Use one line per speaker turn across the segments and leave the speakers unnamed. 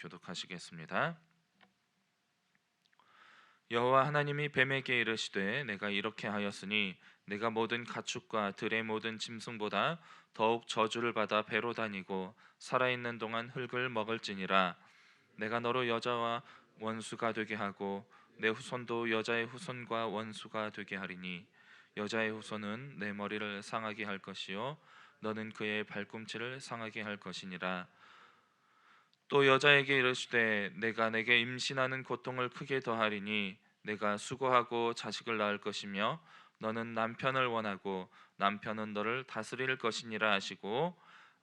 교독하시겠습니다. 여호와 하나님이 뱀에게 이르시되 내가 이렇게 하였으니 내가 모든 가축과 들의 모든 짐승보다 더욱 저주를 받아 배로 다니고 살아있는 동안 흙을 먹을지니라. 내가 너로 여자와 원수가 되게 하고 내 후손도 여자의 후손과 원수가 되게 하리니 여자의 후손은 내 머리를 상하게 할 것이요 너는 그의 발꿈치를 상하게 할 것이니라. 또 여자에게 이르시되 내가 내게 임신하는 고통을 크게 더하리니 내가 수고하고 자식을 낳을 것이며 너는 남편을 원하고 남편은 너를 다스릴 것이니라 하시고,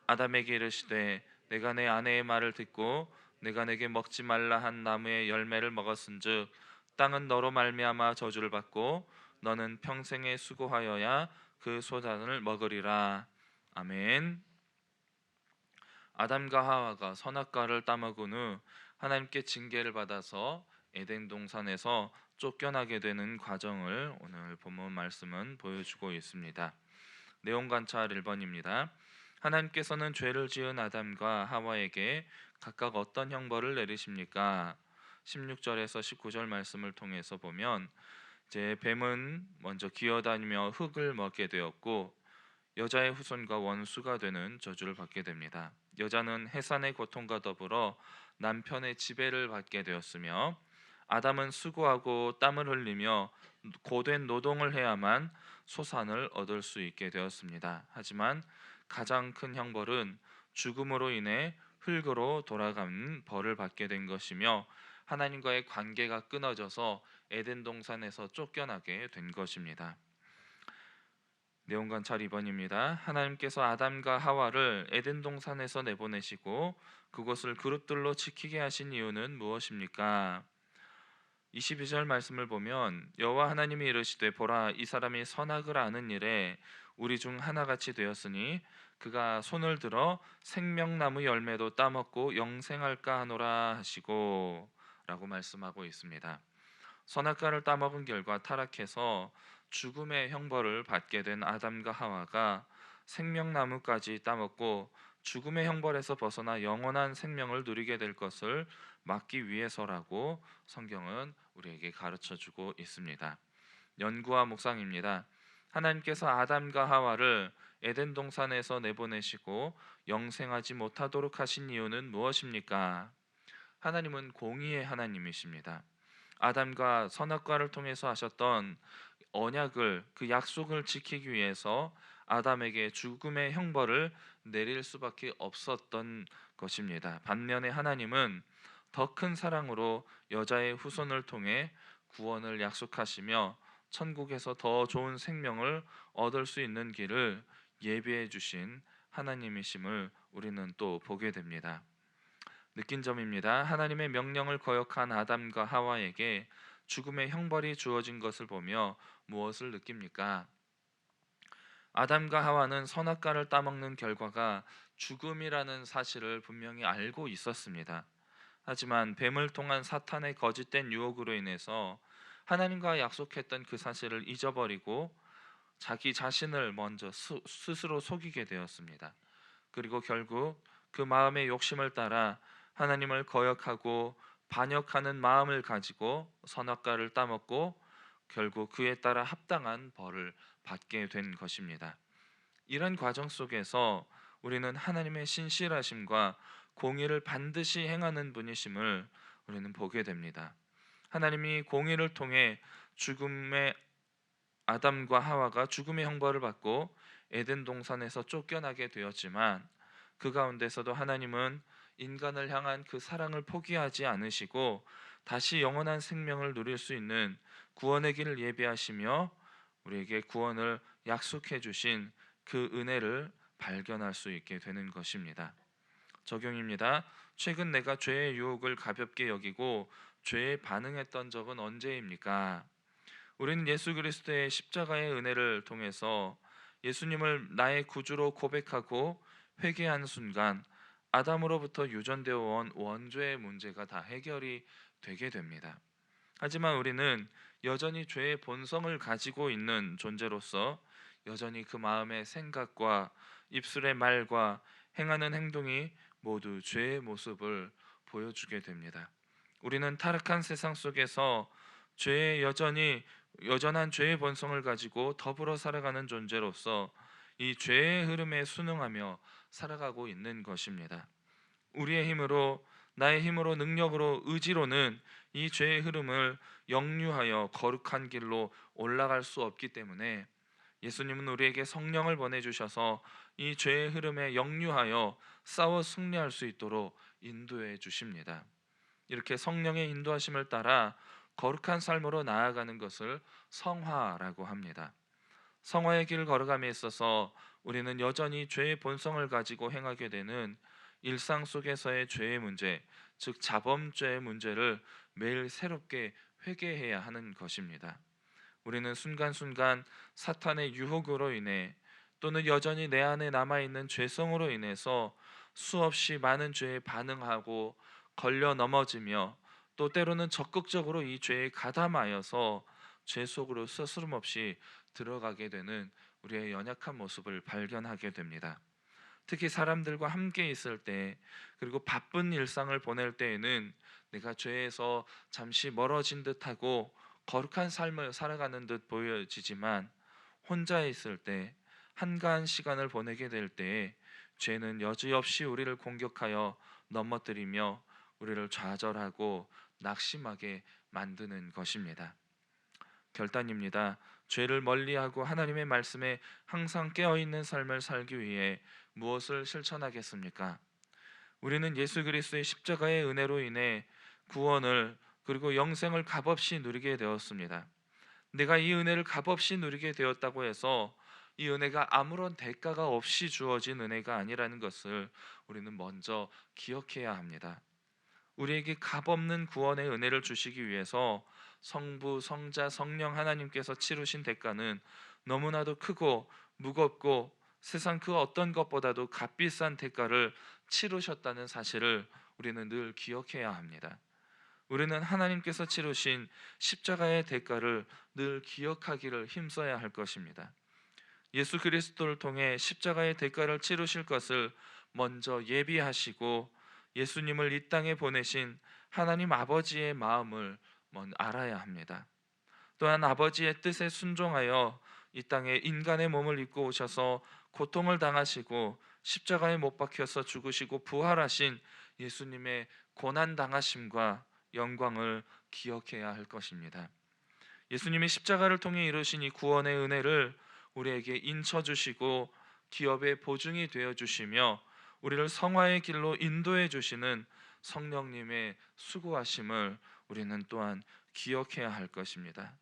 아담에게 이르시되 내가 내 아내의 말을 듣고 내가 내게 먹지 말라 한 나무의 열매를 먹었은즉 땅은 너로 말미암아 저주를 받고 너는 평생에 수고하여야 그 소산을 먹으리라. 아멘. 아담과 하와가 선악과를 따먹은 후 하나님께 징계를 받아서 에덴 동산에서 쫓겨나게 되는 과정을 오늘 본문 말씀은 보여주고 있습니다. 내용 관찰 1번입니다. 하나님께서는 죄를 지은 아담과 하와에게 각각 어떤 형벌을 내리십니까? 16절에서 19절 말씀을 통해서 보면 이제 뱀은 먼저 기어다니며 흙을 먹게 되었고 여자의 후손과 원수가 되는 저주를 받게 됩니다. 여자는 해산의 고통과 더불어 남편의 지배를 받게 되었으며 아담은 수고하고 땀을 흘리며 고된 노동을 해야만 소산을 얻을 수 있게 되었습니다. 하지만 가장 큰 형벌은 죽음으로 인해 흙으로 돌아가는 벌을 받게 된 것이며 하나님과의 관계가 끊어져서 에덴 동산에서 쫓겨나게 된 것입니다. 내용 관찰 2번입니다. 하나님께서 아담과 하와를 에덴 동산에서 내보내시고 그곳을 그룹들로 지키게 하신 이유는 무엇입니까? 22절 말씀을 보면 여호와 하나님이 이르시되 보라 이 사람이 선악을 아는 일에 우리 중 하나같이 되었으니 그가 손을 들어 생명나무 열매도 따먹고 영생할까 하노라 하시고 라고 말씀하고 있습니다. 선악과를 따먹은 결과 타락해서 죽음의 형벌을 받게 된 아담과 하와가 생명나무까지 따먹고 죽음의 형벌에서 벗어나 영원한 생명을 누리게 될 것을 막기 위해서라고 성경은 우리에게 가르쳐주고 있습니다. 연구와 묵상입니다. 하나님께서 아담과 하와를 에덴 동산에서 내보내시고 영생하지 못하도록 하신 이유는 무엇입니까? 하나님은 공의의 하나님이십니다. 아담과 선악과를 통해서 하셨던 언약을, 그 약속을 지키기 위해서 아담에게 죽음의 형벌을 내릴 수밖에 없었던 것입니다. 반면에 하나님은 더 큰 사랑으로 여자의 후손을 통해 구원을 약속하시며 천국에서 더 좋은 생명을 얻을 수 있는 길을 예비해 주신 하나님이심을 우리는 또 보게 됩니다. 느낀 점입니다. 하나님의 명령을 거역한 아담과 하와에게 죽음의 형벌이 주어진 것을 보며 무엇을 느낍니까? 아담과 하와는 선악과를 따먹는 결과가 죽음이라는 사실을 분명히 알고 있었습니다. 하지만 뱀을 통한 사탄의 거짓된 유혹으로 인해서 하나님과 약속했던 그 사실을 잊어버리고 자기 자신을 먼저 스스로 속이게 되었습니다. 그리고 결국 그 마음의 욕심을 따라 하나님을 거역하고 반역하는 마음을 가지고 선악과를 따먹고 결국 그에 따라 합당한 벌을 받게 된 것입니다. 이런 과정 속에서 우리는 하나님의 신실하심과 공의를 반드시 행하는 분이심을 우리는 보게 됩니다. 하나님이 공의를 통해 죽음의 아담과 하와가 죽음의 형벌을 받고 에덴 동산에서 쫓겨나게 되었지만 그 가운데서도 하나님은 인간을 향한 그 사랑을 포기하지 않으시고 다시 영원한 생명을 누릴 수 있는 구원의 길을 예비하시며 우리에게 구원을 약속해 주신 그 은혜를 발견할 수 있게 되는 것입니다. 적용입니다. 최근 내가 죄의 유혹을 가볍게 여기고 죄에 반응했던 적은 언제입니까? 우리는 예수 그리스도의 십자가의 은혜를 통해서 예수님을 나의 구주로 고백하고 회개한 순간 아담으로부터 유전되어 온 원죄의 문제가 다 해결이 되게 됩니다. 하지만 우리는 여전히 죄의 본성을 가지고 있는 존재로서 여전히 그 마음의 생각과 입술의 말과 행하는 행동이 모두 죄의 모습을 보여주게 됩니다. 우리는 타락한 세상 속에서 여전한 죄의 본성을 가지고 더불어 살아가는 존재로서 이 죄의 흐름에 순응하며 살아가고 있는 것입니다. 우리의 힘으로, 나의 힘으로, 능력으로, 의지로는 이 죄의 흐름을 역류하여 거룩한 길로 올라갈 수 없기 때문에 예수님은 우리에게 성령을 보내주셔서 이 죄의 흐름에 역류하여 싸워 승리할 수 있도록 인도해 주십니다. 이렇게 성령의 인도하심을 따라 거룩한 삶으로 나아가는 것을 성화라고 합니다. 성화의 길을 걸어감에 있어서 우리는 여전히 죄의 본성을 가지고 행하게 되는 일상 속에서의 죄의 문제, 즉 자범죄의 문제를 매일 새롭게 회개해야 하는 것입니다. 우리는 순간순간 사탄의 유혹으로 인해 또는 여전히 내 안에 남아있는 죄성으로 인해서 수없이 많은 죄에 반응하고 걸려 넘어지며 또 때로는 적극적으로 이 죄에 가담하여서 죄 속으로 스스럼 없이 들어가게 되는 우리의 연약한 모습을 발견하게 됩니다. 특히 사람들과 함께 있을 때, 그리고 바쁜 일상을 보낼 때에는 내가 죄에서 잠시 멀어진 듯하고 거룩한 삶을 살아가는 듯 보여지지만, 혼자 있을 때, 한가한 시간을 보내게 될 때에 죄는 여지없이 우리를 공격하여 넘어뜨리며 우리를 좌절하고 낙심하게 만드는 것입니다. 결단입니다. 죄를 멀리하고 하나님의 말씀에 항상 깨어있는 삶을 살기 위해 무엇을 실천하겠습니까? 우리는 예수 그리스도의 십자가의 은혜로 인해 구원을, 그리고 영생을 값없이 누리게 되었습니다. 내가 이 은혜를 값없이 누리게 되었다고 해서 이 은혜가 아무런 대가가 없이 주어진 은혜가 아니라는 것을 우리는 먼저 기억해야 합니다. 우리에게 값없는 구원의 은혜를 주시기 위해서 성부, 성자, 성령 하나님께서 치르신 대가는 너무나도 크고 무겁고 세상 그 어떤 것보다도 값비싼 대가를 치르셨다는 사실을 우리는 늘 기억해야 합니다. 우리는 하나님께서 치르신 십자가의 대가를 늘 기억하기를 힘써야 할 것입니다. 예수 그리스도를 통해 십자가의 대가를 치르실 것을 먼저 예비하시고 예수님을 이 땅에 보내신 하나님 아버지의 마음을 먼저 알아야 합니다. 또한 아버지의 뜻에 순종하여 이 땅에 인간의 몸을 입고 오셔서 고통을 당하시고 십자가에 못 박혀서 죽으시고 부활하신 예수님의 고난 당하심과 영광을 기억해야 할 것입니다. 예수님이 십자가를 통해 이루신 이 구원의 은혜를 우리에게 인쳐 주시고 기업의 보증이 되어 주시며 우리를 성화의 길로 인도해 주시는 성령님의 수고하심을 우리는 또한 기억해야 할 것입니다.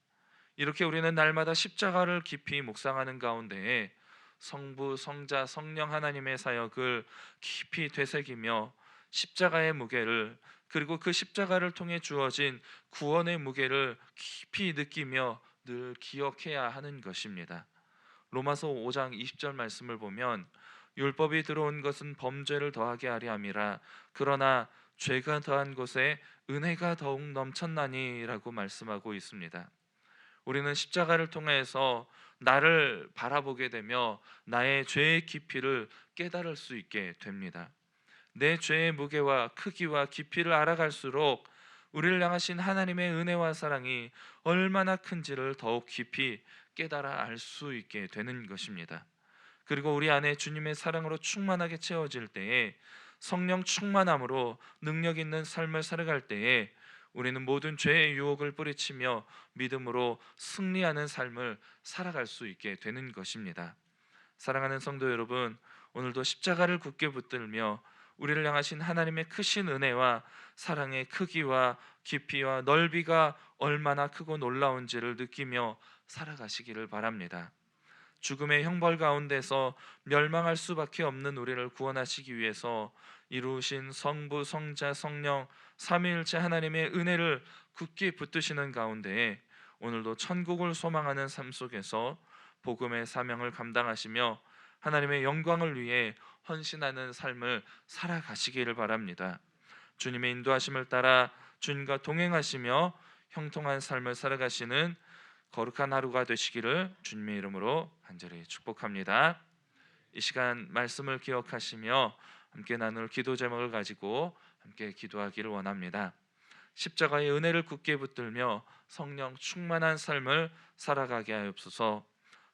이렇게 우리는 날마다 십자가를 깊이 묵상하는 가운데에 성부, 성자, 성령 하나님의 사역을 깊이 되새기며 십자가의 무게를, 그리고 그 십자가를 통해 주어진 구원의 무게를 깊이 느끼며 늘 기억해야 하는 것입니다. 로마서 5장 20절 말씀을 보면 율법이 들어온 것은 범죄를 더하게 하려 함이라 그러나 죄가 더한 곳에 은혜가 더욱 넘쳤나니라고 말씀하고 있습니다. 우리는 십자가를 통해서 나를 바라보게 되며 나의 죄의 깊이를 깨달을 수 있게 됩니다. 내 죄의 무게와 크기와 깊이를 알아갈수록 우리를 향하신 하나님의 은혜와 사랑이 얼마나 큰지를 더욱 깊이 깨달아 알 수 있게 되는 것입니다. 그리고 우리 안에 주님의 사랑으로 충만하게 채워질 때에 성령 충만함으로 능력 있는 삶을 살아갈 때에 우리는 모든 죄의 유혹을 뿌리치며 믿음으로 승리하는 삶을 살아갈 수 있게 되는 것입니다. 사랑하는 성도 여러분, 오늘도 십자가를 굳게 붙들며 우리를 향하신 하나님의 크신 은혜와 사랑의 크기와 깊이와 넓이가 얼마나 크고 놀라운지를 느끼며 살아가시기를 바랍니다. 죽음의 형벌 가운데서 멸망할 수밖에 없는 우리를 구원하시기 위해서 이루신 성부, 성자, 성령 삼위일체 하나님의 은혜를 굳게 붙드시는 가운데에 오늘도 천국을 소망하는 삶 속에서 복음의 사명을 감당하시며 하나님의 영광을 위해 헌신하는 삶을 살아가시기를 바랍니다. 주님의 인도하심을 따라 주님과 동행하시며 형통한 삶을 살아가시는 거룩한 하루가 되시기를 주님의 이름으로 간절히 축복합니다. 이 시간 말씀을 기억하시며 함께 나눌 기도 제목을 가지고 함께 기도하기를 원합니다. 십자가의 은혜를 굳게 붙들며 성령 충만한 삶을 살아가게 하옵소서.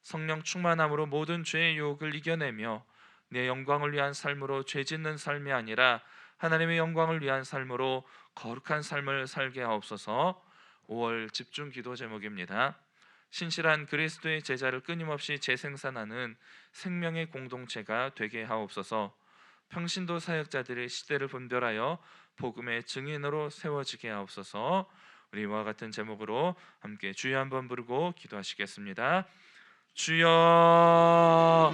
성령 충만함으로 모든 죄의 유혹을 이겨내며 내 영광을 위한 삶으로 죄 짓는 삶이 아니라 하나님의 영광을 위한 삶으로 거룩한 삶을 살게 하옵소서. 5월 집중 기도 제목입니다. 신실한 그리스도의 제자를 끊임없이 재생산하는 생명의 공동체가 되게 하옵소서. 평신도 사역자들의 시대를 분별하여 복음의 증인으로 세워지게 하옵소서. 우리 이와 같은 제목으로 함께 주여 한번 부르고 기도하시겠습니다. 주여.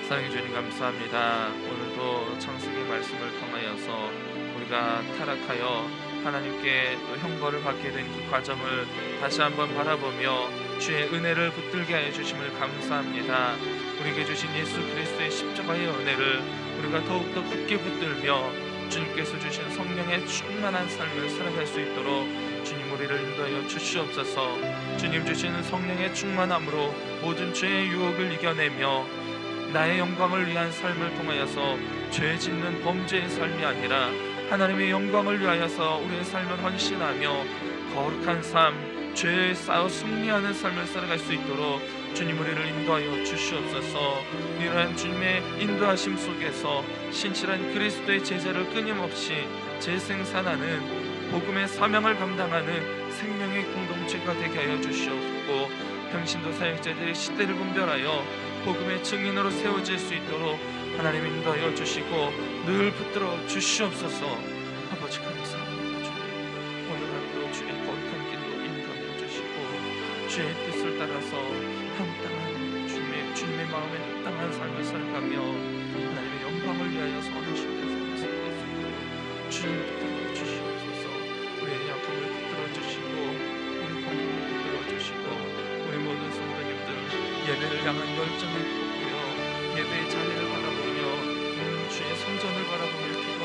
사랑해 주님 감사합니다. 오늘도 창세기 말씀을 통하여서 우리가 타락하여 하나님께 형벌을 받게 된 그 과정을 다시 한번 바라보며 주의 은혜를 붙들게 하여 주심을 감사합니다. 우리에게 주신 예수 그리스도의 십자가의 은혜를 우리가 더욱더 굳게 붙들며 주님께서 주신 성령의 충만한 삶을 살아갈 수 있도록 주님 우리를 인도하여 주시옵소서. 주님 주시는 성령의 충만함으로 모든 죄의 유혹을 이겨내며 나의 영광을 위한 삶을 통하여서 죄 짓는 범죄의 삶이 아니라 하나님의 영광을 위하여서 우리의 삶을 헌신하며 거룩한 삶, 죄에 싸워 승리하는 삶을 살아갈 수 있도록 주님 우리를 인도하여 주시옵소서. 이러한 주님의 인도하심 속에서 신실한 그리스도의 제자를 끊임없이 재생산하는 복음의 사명을 감당하는 생명의 공동체가 되게 하여 주시옵고, 평신도 사역자들의 시대를 분별하여 복음의 증인으로 세워질 수 있도록 하나님 인도하여 주시고 늘 붙들어 주시옵소서. 아버지 감사합니다. 주님 오늘 하루도 주의 거룩한 길로 인도하여 주시고 주의 뜻을 따라서 합당한 주님의 마음에 합당한 삶을 살아가며 하나님의 영광을 위하여서 헌신된 삶을 살아갈 수 있도록 주님 붙들어 주시옵소서. 우리의 약함을 붙들어 주시고 우리 공동을 붙들어 주시고 우리 모든 성도님들 예배를 향한 열정을 돋고요 예배의 자리를 바라보며 주의 성전을 바라보며